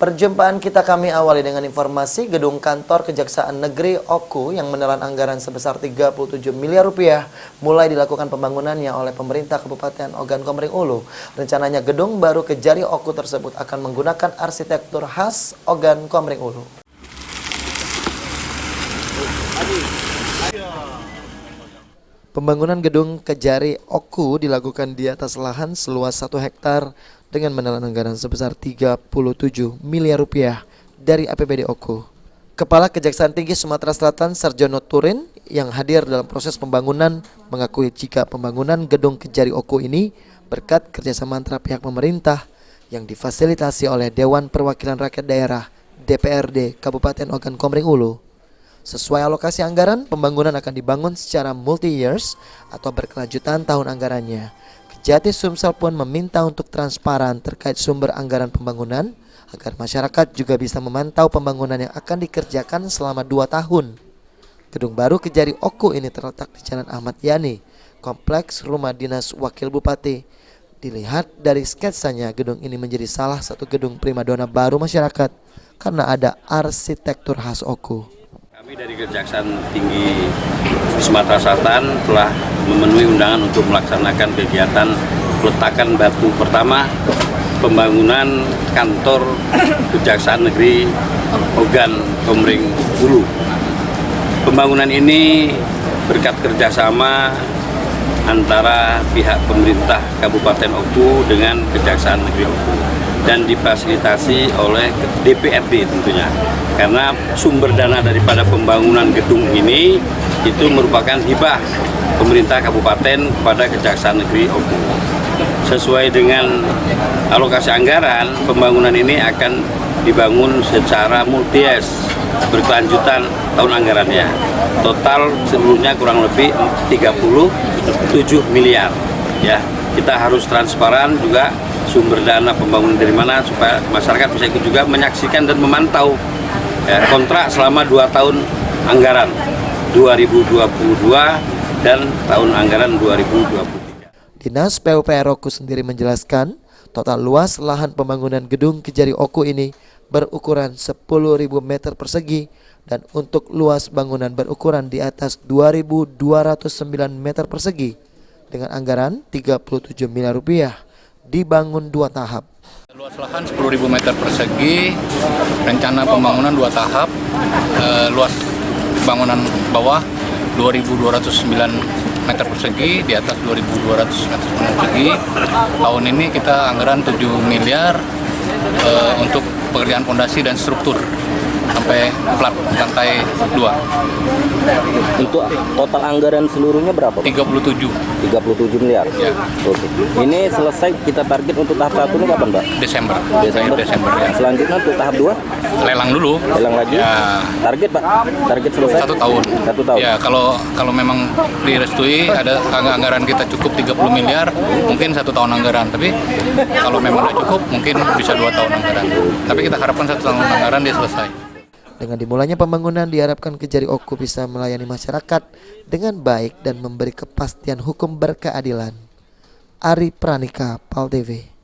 Perjumpaan kita kami awali dengan informasi gedung kantor Kejaksaan Negeri Oku yang menelan anggaran sebesar 37 miliar rupiah mulai dilakukan pembangunannya oleh pemerintah Kabupaten Ogan Komering Ulu. Rencananya gedung baru Kejari Oku tersebut akan menggunakan arsitektur khas Ogan Komering Ulu. Pembangunan gedung Kejari Oku dilakukan di atas lahan seluas 1 hektar dengan menelan anggaran sebesar 37 miliar rupiah dari APBD Oku. Kepala Kejaksaan Tinggi Sumatera Selatan Sarjono Turin yang hadir dalam proses pembangunan mengakui jika pembangunan gedung Kejari Oku ini berkat kerjasama antara pihak pemerintah yang difasilitasi oleh Dewan Perwakilan Rakyat Daerah DPRD Kabupaten Ogan Komering Ulu. Sesuai alokasi anggaran, pembangunan akan dibangun secara multi-years atau berkelanjutan tahun anggarannya. Kejati Sumsel pun meminta untuk transparan terkait sumber anggaran pembangunan agar masyarakat juga bisa memantau pembangunan yang akan dikerjakan selama 2 tahun. Gedung baru Kejari Oku ini terletak di Jalan Ahmad Yani, Kompleks Rumah Dinas Wakil Bupati. Dilihat dari sketsanya, gedung ini menjadi salah satu gedung primadona baru masyarakat karena ada arsitektur khas Oku. Kami dari Kejaksaan Tinggi Sumatera Selatan telah memenuhi undangan untuk melaksanakan kegiatan peletakan batu pertama pembangunan kantor Kejaksaan Negeri Ogan Komering Ulu. Pembangunan ini berkat kerjasama antara pihak pemerintah Kabupaten Oku dengan Kejaksaan Negeri Oku dan difasilitasi oleh DPRD tentunya. Karena sumber dana daripada pembangunan gedung ini itu merupakan hibah pemerintah kabupaten kepada Kejaksaan Negeri Oku. Sesuai dengan alokasi anggaran, pembangunan ini akan dibangun secara multi-years, berkelanjutan tahun anggarannya. Total seluruhnya kurang lebih 37 miliar. Ya, kita harus transparan juga sumber dana pembangunan dari mana supaya masyarakat bisa ikut juga menyaksikan dan memantau. Ya, kontrak selama 2 tahun anggaran 2022 dan tahun anggaran 2023. Dinas PUPR Oku sendiri menjelaskan total luas lahan pembangunan gedung Kejari Oku ini berukuran 10.000 meter persegi dan untuk luas bangunan berukuran di atas 2.209 meter persegi dengan anggaran 37 miliar rupiah dibangun 2 tahap. Luas lahan 10.000 meter persegi, rencana pembangunan 2 tahap, luas bangunan bawah 2.209 meter persegi, di atas 2.200 meter persegi. Tahun ini kita anggaran 7 miliar untuk pekerjaan fondasi dan struktur sampai plat lantai 2. Untuk total anggaran seluruhnya berapa, Pak? 37 miliar? Ya. Oke. Ini selesai kita target untuk tahap 1 ini kapan, Pak? Desember ya. Selanjutnya untuk tahap 2? Lelang dulu. Lelang lagi? Ya. Target, Pak? Target selesai? 1 tahun. 1 tahun? Ya, kalau memang direstui ada anggaran kita cukup 30 miliar, mungkin 1 tahun anggaran. Tapi kalau memang udah cukup, mungkin bisa 2 tahun anggaran. Tapi kita harapkan 1 tahun anggaran dia selesai. Dengan dimulainya pembangunan diharapkan Kejari Oku bisa melayani masyarakat dengan baik dan memberi kepastian hukum berkeadilan. Ari Pranika, PAL TV.